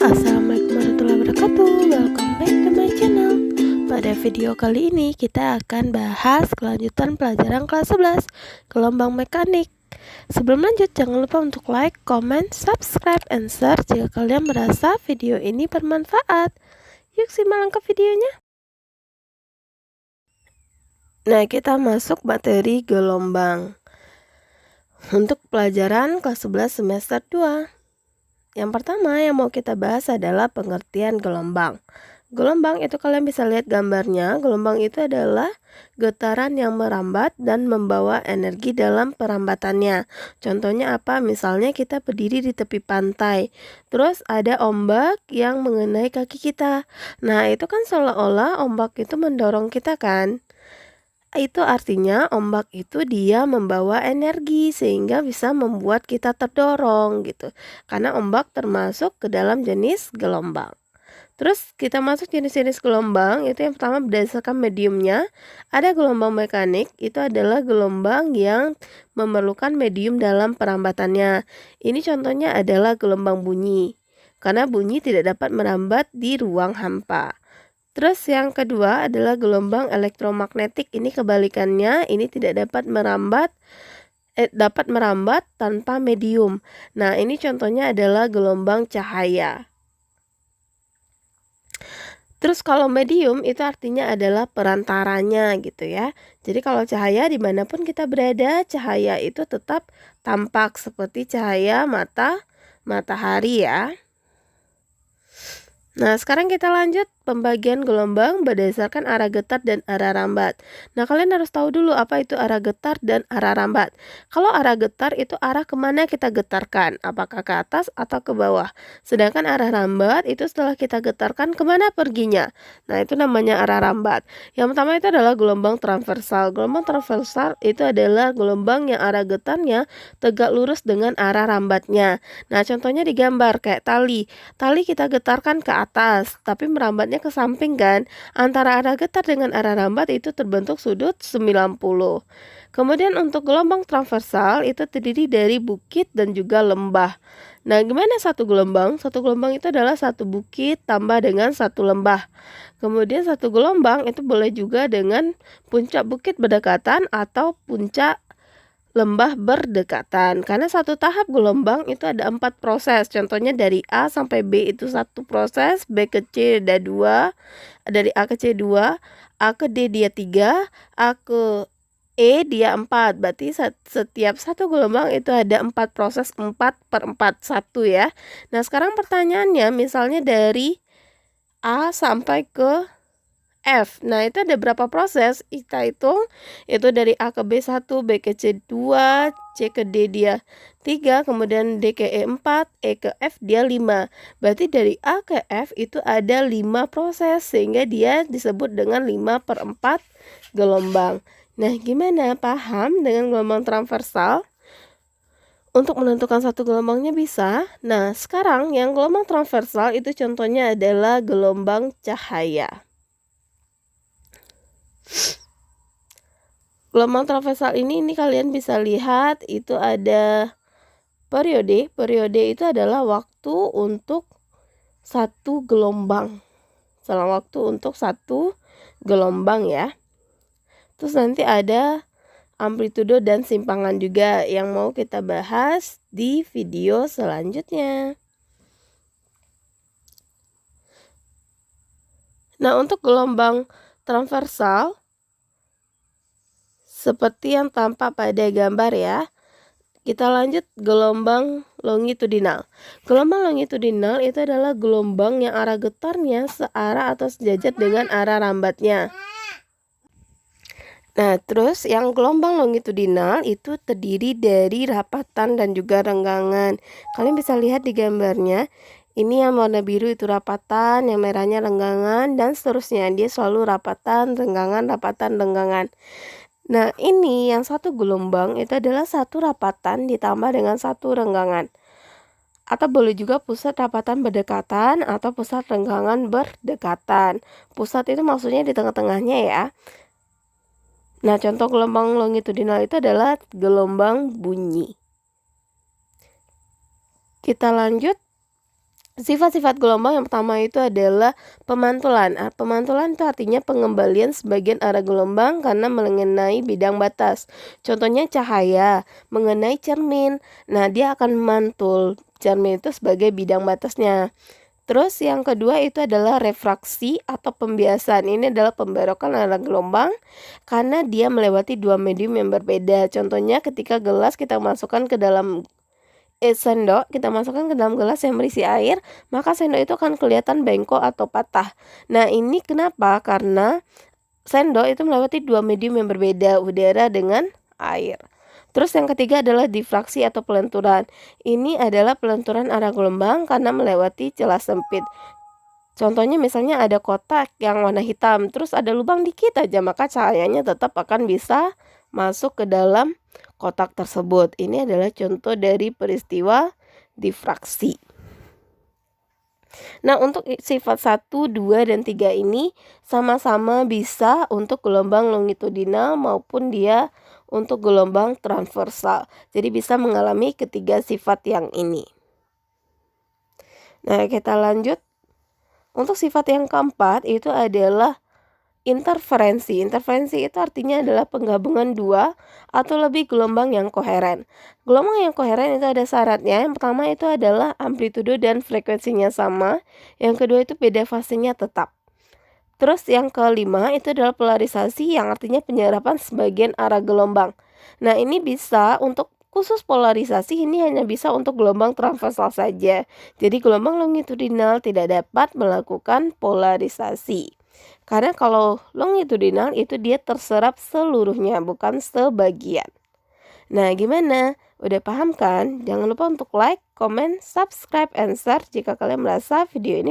Assalamualaikum warahmatullahi wabarakatuh. Welcome back to my channel. Pada video kali ini kita akan bahas kelanjutan pelajaran kelas 11 gelombang mekanik. Sebelum lanjut, jangan lupa untuk like, comment, subscribe, and share jika kalian merasa video ini bermanfaat. Yuk simak lengkap videonya. Nah, kita masuk materi gelombang untuk pelajaran kelas 11 semester 2. Yang pertama yang mau kita bahas adalah pengertian gelombang. Gelombang itu kalian bisa lihat gambarnya. Gelombang itu adalah getaran yang merambat dan membawa energi dalam perambatannya. Contohnya apa? Misalnya kita berdiri di tepi pantai. Terus ada ombak yang mengenai kaki kita. Nah, itu kan seolah-olah ombak itu mendorong kita kan? Itu artinya ombak itu dia membawa energi sehingga bisa membuat kita terdorong gitu. Karena ombak termasuk ke dalam jenis gelombang. Terus kita masuk jenis-jenis gelombang, itu yang pertama berdasarkan mediumnya. Ada gelombang mekanik, itu adalah gelombang yang memerlukan medium dalam perambatannya. Ini contohnya adalah gelombang bunyi. Karena bunyi tidak dapat merambat di ruang hampa. Terus yang kedua adalah gelombang elektromagnetik. Ini kebalikannya, ini tidak dapat merambat tanpa medium. Nah, ini contohnya adalah gelombang cahaya. Terus kalau medium itu artinya adalah perantaranya gitu ya. Jadi kalau cahaya dimanapun kita berada, cahaya itu tetap tampak seperti cahaya matahari ya. Nah, sekarang kita lanjut pembagian gelombang berdasarkan arah getar dan arah rambat. Nah, kalian harus tahu dulu apa itu arah getar dan arah rambat. Kalau arah getar itu arah kemana kita getarkan, apakah ke atas atau ke bawah. Sedangkan arah rambat itu setelah kita getarkan kemana perginya. Nah, itu namanya arah rambat. Yang pertama itu adalah gelombang transversal. Gelombang transversal itu adalah gelombang yang arah getarnya tegak lurus dengan arah rambatnya. Nah, contohnya digambar kayak tali. Tali kita getarkan ke atas, tapi merambatnya ke samping kan. Antara arah getar dengan arah rambat itu terbentuk sudut 90. Kemudian untuk gelombang transversal itu terdiri dari bukit dan juga lembah. Nah, gimana satu gelombang? Satu gelombang itu adalah satu bukit tambah dengan satu lembah. Kemudian satu gelombang itu boleh juga dengan puncak bukit berdekatan atau puncak lembah berdekatan. Karena satu tahap gelombang itu ada 4 proses. Contohnya dari A sampai B itu satu proses, B ke C ada 2, dari A ke C 2, A ke D dia 3, A ke E dia 4. Berarti setiap satu gelombang itu ada 4 proses, 4/4 1 ya. Nah, sekarang pertanyaannya misalnya dari A sampai ke F. Nah, itu ada berapa proses? Kita hitung. Itu dari A ke B 1, B ke C 2, C ke D dia 3, kemudian D ke E 4, E ke F dia 5. Berarti dari A ke F itu ada 5 proses, sehingga dia disebut dengan 5/4 gelombang. Nah, gimana? Paham dengan gelombang transversal? Untuk menentukan satu gelombangnya bisa. Nah, sekarang yang gelombang transversal itu contohnya adalah gelombang cahaya. Gelombang transversal ini kalian bisa lihat itu ada periode. Periode itu adalah waktu untuk satu gelombang. Selang waktu untuk satu gelombang ya. Terus nanti ada amplitudo dan simpangan juga yang mau kita bahas di video selanjutnya. Nah, untuk gelombang transversal seperti yang tampak pada gambar ya. Kita lanjut gelombang longitudinal. Gelombang longitudinal itu adalah gelombang yang arah getarnya searah atau sejajar dengan arah rambatnya. Nah, terus yang gelombang longitudinal itu terdiri dari rapatan dan juga renggangan. Kalian bisa lihat di gambarnya. Ini yang warna biru itu rapatan, yang merahnya renggangan, dan seterusnya. Dia selalu rapatan, renggangan, rapatan, renggangan. Nah, ini yang satu gelombang itu adalah satu rapatan ditambah dengan satu renggangan. Atau boleh juga pusat rapatan berdekatan atau pusat renggangan berdekatan. Pusat itu maksudnya di tengah-tengahnya ya. Nah, contoh gelombang longitudinal itu adalah gelombang bunyi. Kita lanjut Sifat-sifat gelombang yang pertama itu adalah pemantulan. Pemantulan itu artinya pengembalian sebagian arah gelombang karena mengenai bidang batas. Contohnya cahaya mengenai cermin. Nah, dia akan memantul cermin itu sebagai bidang batasnya. Terus yang kedua itu adalah refraksi atau pembiasan. Ini adalah pemberokan arah gelombang karena dia melewati dua medium yang berbeda. Contohnya ketika gelas kita masukkan ke dalam sendok, kita masukkan ke dalam gelas yang berisi air, maka sendok itu akan kelihatan bengkok atau patah. Nah, ini kenapa? Karena sendok itu melewati dua medium yang berbeda, udara dengan air. Terus yang ketiga adalah difraksi atau pelenturan. Ini adalah pelenturan arah gelombang karena melewati celah sempit. Contohnya misalnya ada kotak yang warna hitam, terus ada lubang dikit aja, maka cahayanya tetap akan bisa masuk ke dalam kotak tersebut. Ini adalah contoh dari peristiwa difraksi. Nah, untuk sifat 1, 2, dan 3 ini sama-sama bisa untuk gelombang longitudinal maupun dia untuk gelombang transversal. Jadi bisa mengalami ketiga sifat yang ini. Nah, kita lanjut. Untuk sifat yang keempat itu adalah interferensi. Interferensi itu artinya adalah penggabungan dua atau lebih gelombang yang koheren. Gelombang yang koheren itu ada syaratnya. Yang pertama itu adalah amplitudo dan frekuensinya sama. Yang kedua itu beda fasenya tetap. Terus yang kelima itu adalah polarisasi yang artinya penyerapan sebagian arah gelombang. Nah, ini bisa untuk khusus polarisasi ini hanya bisa untuk gelombang transversal saja. Jadi gelombang longitudinal tidak dapat melakukan polarisasi. Karena kalau longitudinal itu dia terserap seluruhnya, bukan sebagian. Nah, gimana? Udah paham kan? Jangan lupa untuk like, comment, subscribe, and share jika kalian merasa video ini